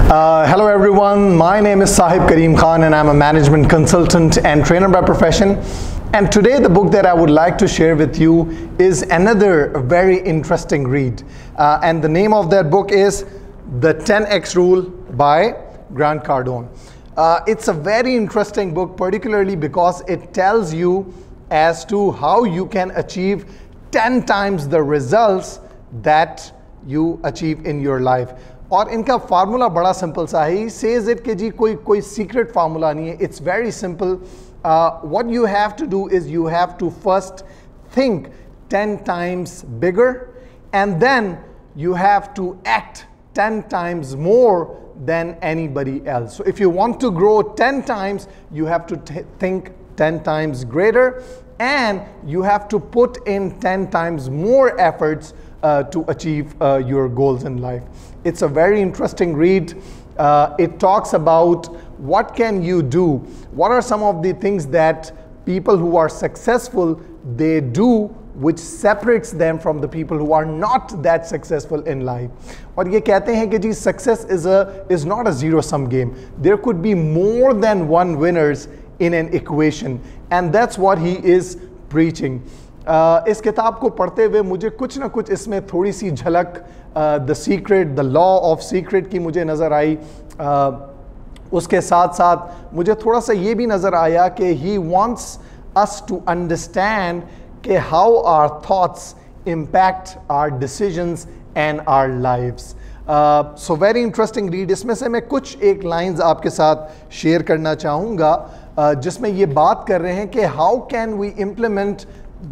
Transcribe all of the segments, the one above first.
Hello everyone, my name is Sahib Karim Khan and I'm a management consultant and trainer by profession. And today the book that I would like to share with you is another very interesting read. And the name of that book is The 10X Rule by Grant Cardone. It's a very interesting book, particularly because it tells you as to how you can achieve 10 times the results that you achieve in your life. और इनका formula बड़ा simple सा है. He says it कि जी कोई secret formula नहीं है. It's very simple. What you have to do is you have to first think 10 times bigger, and then you have to act 10 times more than anybody else. So if you want to grow 10 times, you have to think 10 times greater, and you have to put in 10 times more efforts to achieve your goals in life. It's a very interesting read. It talks about what can you do, what are some of the things that people who are successful they do which separates them from the people who are not that successful in life. और ये कहते हैं कि जी success is not a zero-sum game. There could be more than one winners in an equation, and that's what he is preaching. इस किताब को पढ़ते हुए मुझे कुछ ना कुछ इसमें थोड़ी सी झलक the secret, the law of secret की मुझे नज़र आई. उसके साथ साथ मुझे थोड़ा सा ये भी नज़र आया कि he wants us to understand कि how our thoughts impact our decisions and our lives. So very interesting read. इसमें से मैं कुछ एक लाइंस आपके साथ शेयर करना चाहूँगा जिसमें ये बात कर रहे हैं कि how can we implement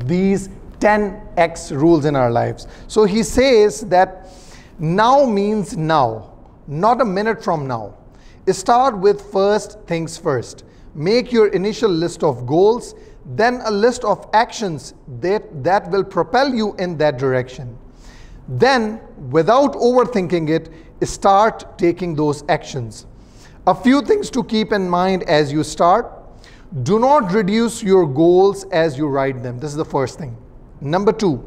these 10x rules in our lives. So he says that now means now, not a minute from now. Start with first things first. Make your initial list of goals, then a list of actions that will propel you in that direction. Then, without overthinking it, start taking those actions. A few things to keep in mind as you start. Do not reduce your goals as you write them. This is the first thing. Number two,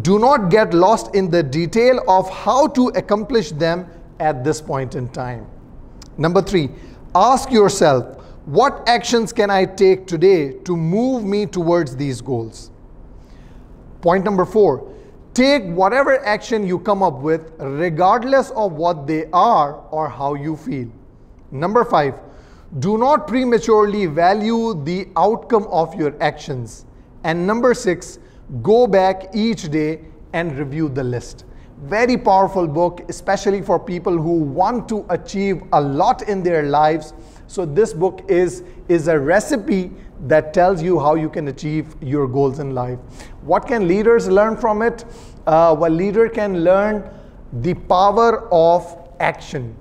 do not get lost in the detail of how to accomplish them at this point in time. Number three, ask yourself, what actions can I take today to move me towards these goals? Point number four, take whatever action you come up with, regardless of what they are or how you feel. Number five, do not prematurely value the outcome of your actions. And number six, go back each day and review the list. Very powerful book, especially for people who want to achieve a lot in their lives. So this book is a recipe that tells you how you can achieve your goals in life. What can leaders learn from it? Well, leader can learn the power of action.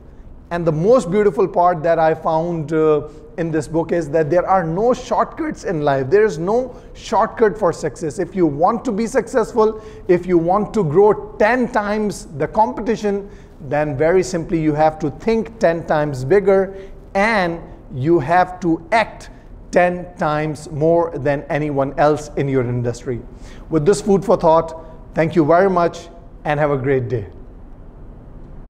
And the most beautiful part that I found in this book is that there are no shortcuts in life. There is no shortcut for success. If you want to be successful, if you want to grow 10 times the competition, then very simply you have to think 10 times bigger and you have to act 10 times more than anyone else in your industry. With this food for thought, thank you very much and have a great day.